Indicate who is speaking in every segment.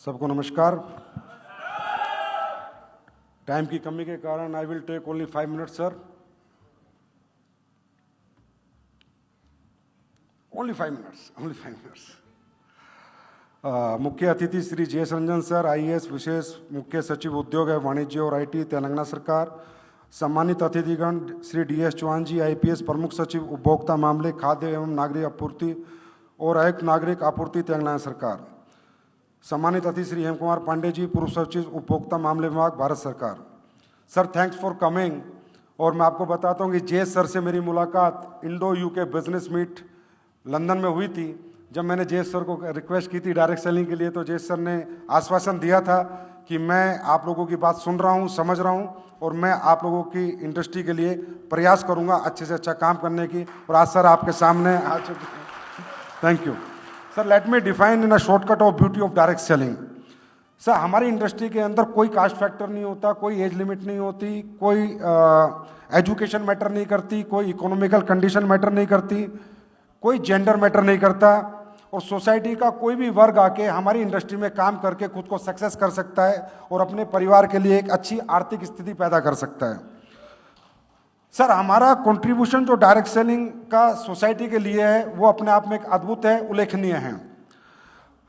Speaker 1: सबको नमस्कार। टाइम की कमी के कारण I will take only 5 minutes sir, only 5 minutes. मुख्य अतिथि श्री जयेश रंजन सर, आईएएस विशेष मुख्य सचिव उद्योग एवं वाणिज्य और आईटी तेलंगाना सरकार। सम्मानित अतिथिगण श्री डीएस चौहान जी, आईपीएस प्रमुख सचिव उपभोक्ता मामले, खाद्य एवं नागरिक आपूर्ति और आयुक्त नागरिक आपूर्ति तेलंगाना सरकार। सम्मानित अतिथि श्री हेम कुमार पांडे जी, पूर्व सचिव उपभोक्ता मामले विभाग, भारत सरकार। Sir thanks for coming. और मैं आपको बताता हूँ कि जयेश सर से मेरी मुलाकात Indo UK business meet London में हुई थी। जब मैंने जयेश सर को रिक्वेस्ट की थी डायरेक्ट सेलिंग के लिए, तो जयेश सर ने आश्वासन दिया था कि मैं आप लोगों की बात सुन रहा हूँ, समझ रहा हूँ और मैं आप लोगों की इंडस्ट्री के लिए प्रयास करूँगा अच्छे से अच्छा काम करने की। और आज सर आपके सामने आ चुके हैं। Thank you sir. Let me define in a shortcut of beauty of direct selling. Sir हमारी इंडस्ट्री के अंदर कोई कास्ट फैक्टर नहीं होता, कोई एज लिमिट नहीं होती, कोई एजुकेशन मैटर नहीं करती, कोई इकोनॉमिकल कंडीशन मैटर नहीं करती, कोई जेंडर मैटर नहीं करता। और सोसाइटी का कोई भी वर्ग आके हमारी इंडस्ट्री में काम करके खुद को सक्सेस कर सकता है और अपने परिवार के लिए एक अच्छी आर्थिक स्थिति पैदा कर सकता है। सर हमारा कंट्रीब्यूशन जो डायरेक्ट सेलिंग का सोसाइटी के लिए है वो अपने आप में एक अद्भुत है, उल्लेखनीय है।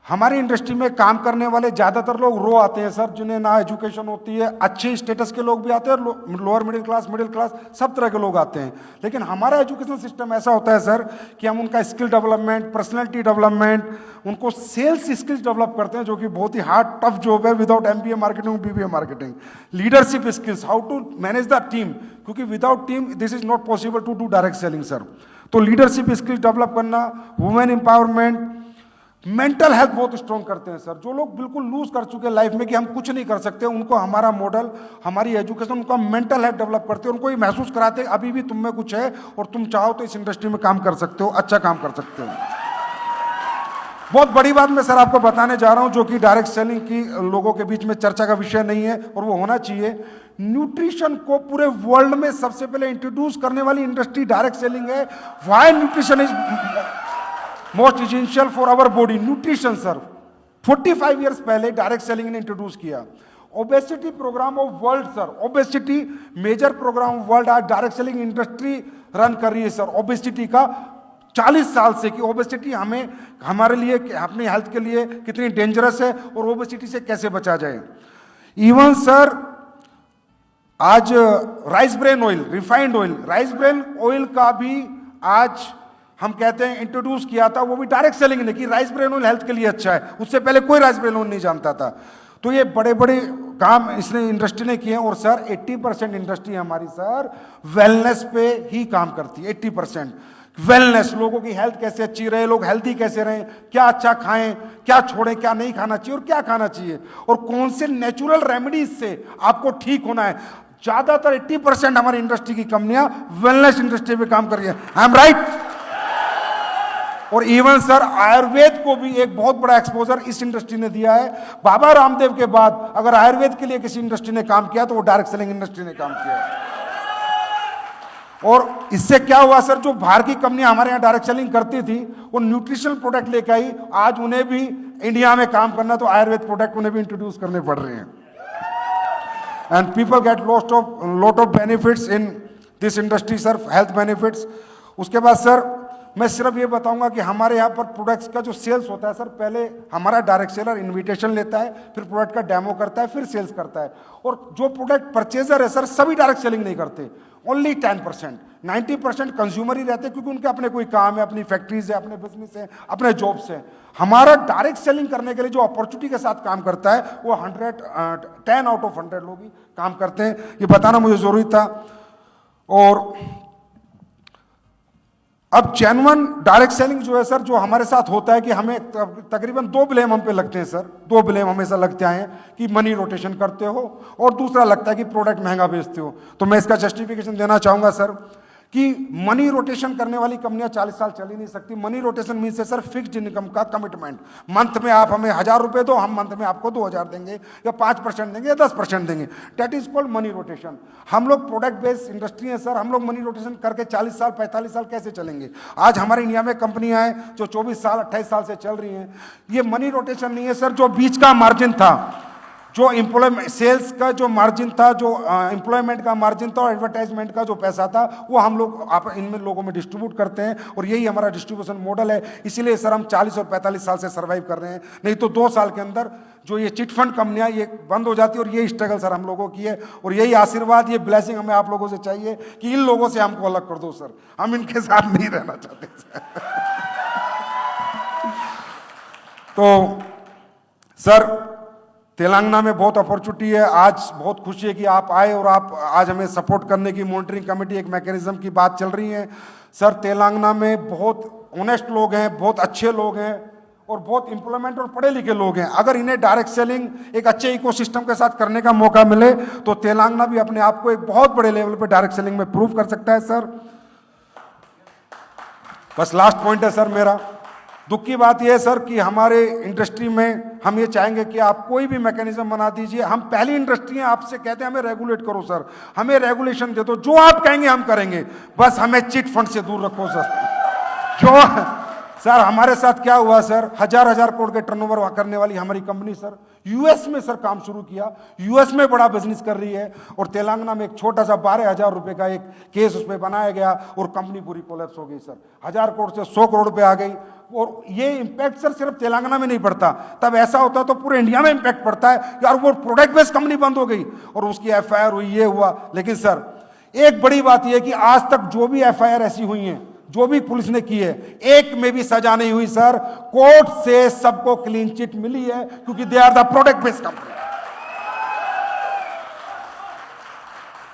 Speaker 1: हमारी इंडस्ट्री में काम करने वाले ज़्यादातर लोग रो आते हैं सर, जिन्हें ना एजुकेशन होती है। अच्छे स्टेटस के लोग भी आते हैं, लोअर मिडिल क्लास, सब तरह के लोग आते हैं। लेकिन हमारा एजुकेशन सिस्टम ऐसा होता है सर कि हम उनका स्किल डेवलपमेंट, पर्सनैलिटी डेवलपमेंट, उनको सेल्स स्किल्स डेवलप करते हैं, जो कि बहुत ही हार्ड टफ जॉब है without MBA marketing, BBA marketing. Leadership skills, how to manage the team, क्योंकि without team this is not possible to do direct selling sir. तो लीडरशिप स्किल्स डेवलप करना, वुमेन एम्पावरमेंट, मेंटल हेल्थ बहुत strong करते हैं sir. जो लोग बिल्कुल loose कर चुके हैं लाइफ में कि हम कुछ नहीं कर सकते, उनको हमारा मॉडल, हमारी एजुकेशन, उनका मेंटल हेल्थ डेवलप करते हैं, उनको ये महसूस कराते हैं अभी भी तुम में कुछ है और तुम चाहो तो इस इंडस्ट्री में काम कर सकते हो, अच्छा काम कर सकते हो। बहुत बड़ी बात मैं सर आपको बताने जा रहा हूं, जो कि डायरेक्ट सेलिंग की लोगों के बीच में चर्चा का विषय नहीं है और वो होना चाहिए। न्यूट्रिशन को पूरे वर्ल्ड में सबसे पहले इंट्रोड्यूस करने वाली इंडस्ट्री डायरेक्ट सेलिंग है। Why nutrition is most essential for our body. Nutrition sir 45 years पहले डायरेक्ट सेलिंग ने इंट्रोड्यूस किया। Obesity programme of world sir, obesity major programme of world, आज डायरेक्ट सेलिंग इंडस्ट्री रन कर रही है sir. Obesity का 40 साल से कि ओबेसिटी हमें, हमारे लिए, अपनी हेल्थ के लिए कितनी डेंजरस है और ओबेसिटी से कैसे बचा जाए। इवन सर आज rice bran oil, refined oil, rice bran oil का भी आज हम कहते हैं इंट्रोड्यूस किया था, वो भी डायरेक्ट सेलिंग ने कि राइस ब्रेन ऑयल हेल्थ के लिए अच्छा है। उससे पहले कोई राइस ब्रेन ऑयल नहीं जानता था। तो ये बड़े बड़े काम इसने इंडस्ट्री ने किए। और सर 80% इंडस्ट्री हमारी सर वेलनेस पे ही काम करती है। 80% वेलनेस, लोगों की हेल्थ कैसे अच्छी रहे, लोग हेल्दी कैसे रहें, क्या अच्छा खाएं, क्या छोड़ें, क्या नहीं खाना चाहिए और क्या खाना चाहिए, और कौन से नेचुरल रेमेडीज से आपको ठीक होना है। ज्यादातर 80% हमारी इंडस्ट्री की कंपनियां वेलनेस इंडस्ट्री पे काम कर रही है। I am right? और इवन सर आयुर्वेद को भी एक बहुत बड़ा एक्सपोजर इस इंडस्ट्री ने दिया है। बाबा रामदेव के बाद अगर आयुर्वेद के लिए किसी इंडस्ट्री ने काम किया तो वो डायरेक्ट सेलिंग इंडस्ट्री ने काम किया है। और इससे क्या हुआ सर, जो बाहर की कंपनियां हमारे यहाँ डायरेक्ट सेलिंग करती थी वो न्यूट्रिशनल प्रोडक्ट लेकर आई, आज उन्हें भी इंडिया में काम करना तो आयुर्वेद प्रोडक्ट उन्हें भी इंट्रोड्यूस करने पड़ रहे हैं। And people get lot of benefits in this industry sir, health benefits. उसके बाद सर मैं सिर्फ ये बताऊंगा कि हमारे यहाँ पर प्रोडक्ट्स का जो सेल्स होता है सर, पहले हमारा डायरेक्ट सेलर इनविटेशन लेता है, फिर प्रोडक्ट का डेमो करता है, फिर सेल्स करता है। और जो प्रोडक्ट परचेजर है सर, सभी डायरेक्ट सेलिंग नहीं करते, ओनली 10%, 90% कंज्यूमर ही रहते हैं, क्योंकि उनके अपने कोई काम है, अपनी फैक्ट्रीज है, अपने बिजनेस है, अपने जॉब्स है। हमारा डायरेक्ट सेलिंग करने के लिए जो अपॉर्चुनिटी के साथ काम करता है वो 10 आउट ऑफ 100 लोग ही काम करते हैं। ये बताना मुझे जरूरी था। और अब जेन्युइन डायरेक्ट सेलिंग जो है सर, जो हमारे साथ होता है कि हमें तकरीबन 2 ब्लेम हम पे लगते हैं सर। 2 ब्लेम हमेशा लगते हैं कि मनी रोटेशन करते हो और दूसरा लगता है कि प्रोडक्ट महंगा बेचते हो। तो मैं इसका जस्टिफिकेशन देना चाहूंगा सर कि मनी रोटेशन करने वाली कंपनियां 40 साल चल ही नहीं सकती। मनी रोटेशन मीन से सर फिक्स्ड इनकम का कमिटमेंट। मंथ में आप हमें 1000 रुपए दो, हम मंथ में आपको 2000 देंगे या 5% देंगे या 10% देंगे। That is called money rotation. हम लोग प्रोडक्ट बेस्ड इंडस्ट्री है सर, हम लोग मनी रोटेशन करके 40 साल 45 साल कैसे चलेंगे? आज हमारे इंडिया में कंपनियां हैं जो 24 साल 28 साल से चल रही हैं। ये मनी रोटेशन नहीं है सर। जो बीच का मार्जिन था, जो एम्प्लॉयमेंट सेल्स का जो मार्जिन था, जो एम्प्लॉयमेंट का मार्जिन था और एडवर्टाइजमेंट का जो पैसा था, वो हम लोग आप इनमें लोगों में डिस्ट्रीब्यूट करते हैं और यही हमारा डिस्ट्रीब्यूशन मॉडल है। इसीलिए सर हम 40 और 45 साल से सर्वाइव कर रहे हैं। नहीं तो 2 साल के अंदर जो ये चिट फंड कंपनियां ये बंद हो जाती है। और ये स्ट्रगल सर हम लोगों की है और यही आशीर्वाद, ये ब्लेसिंग हमें आप लोगों से चाहिए कि इन लोगों से हमको अलग कर दो सर। हम इनके साथ नहीं रहना चाहते तो सर तेलंगाना में बहुत अपॉर्चुनिटी है। आज बहुत खुशी है कि आप आए और आप आज हमें सपोर्ट करने की मॉनिटरिंग कमेटी एक मैकेनिज्म की बात चल रही है। सर तेलंगाना में बहुत ऑनेस्ट लोग हैं, बहुत अच्छे लोग हैं और बहुत एम्प्लॉयमेंट और पढ़े लिखे लोग हैं। अगर इन्हें डायरेक्ट सेलिंग एक अच्छे इकोसिस्टम के साथ करने का मौका मिले तो तेलंगाना भी अपने आप को एक बहुत बड़े लेवल पे डायरेक्ट सेलिंग में प्रूव कर सकता है सर। बस लास्ट पॉइंट है सर मेरा। दुख की बात यह है सर कि हमारे इंडस्ट्री में हम ये चाहेंगे कि आप कोई भी मैकेनिज्म बना दीजिए। हम पहली इंडस्ट्री हैं, आपसे कहते हैं हमें रेगुलेट करो सर, हमें रेगुलेशन दे दो, जो आप कहेंगे हम करेंगे, बस हमें चिट फंड से दूर रखो सर। क्यों सर? हमारे साथ क्या हुआ सर, हजार करोड़ के टर्नओवर करने वाली हमारी कंपनी सर यूएस में सर काम शुरू किया, यूएस में बड़ा बिजनेस कर रही है और तेलंगाना में एक छोटा सा 12,000 रुपए का एक केस उसमें बनाया गया और कंपनी पूरी कोलैप्स हो गई सर। 1000 करोड़ से 100 करोड़ रुपए आ गई। और ये इंपैक्ट सर सिर्फ तेलंगाना में नहीं पड़ता, तब ऐसा होता तो पूरे इंडिया में इंपैक्ट पड़ता है यार। वो प्रोडक्ट बेस्ड कंपनी बंद हो गई और उसकी एफआईआर हुई, ये हुआ। लेकिन सर एक बड़ी बात यह कि आज तक जो भी एफआईआर ऐसी हुई है, जो भी पुलिस ने की है, एक में भी सजा नहीं हुई सर। कोर्ट से सबको क्लीन चिट मिली है क्योंकि they are the product based company.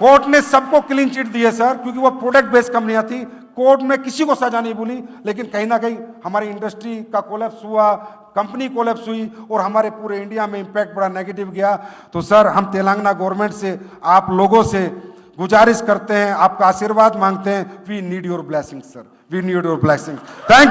Speaker 1: Court ने सबको क्लीन चिट दी है सर क्योंकि वो प्रोडक्ट बेस्ड कंपनियां थी। कोर्ट में किसी को सजा नहीं बोली। लेकिन कहीं ना कहीं हमारी इंडस्ट्री का कोलैप्स हुआ, कंपनी कोलैप्स हुई और हमारे पूरे इंडिया में इंपैक्ट बड़ा नेगेटिव गया। तो सर हम तेलंगाना गवर्नमेंट से, आप लोगों से गुजारिश करते हैं, आपका आशीर्वाद मांगते हैं। We need your blessing sir, we need your blessing. Thank you.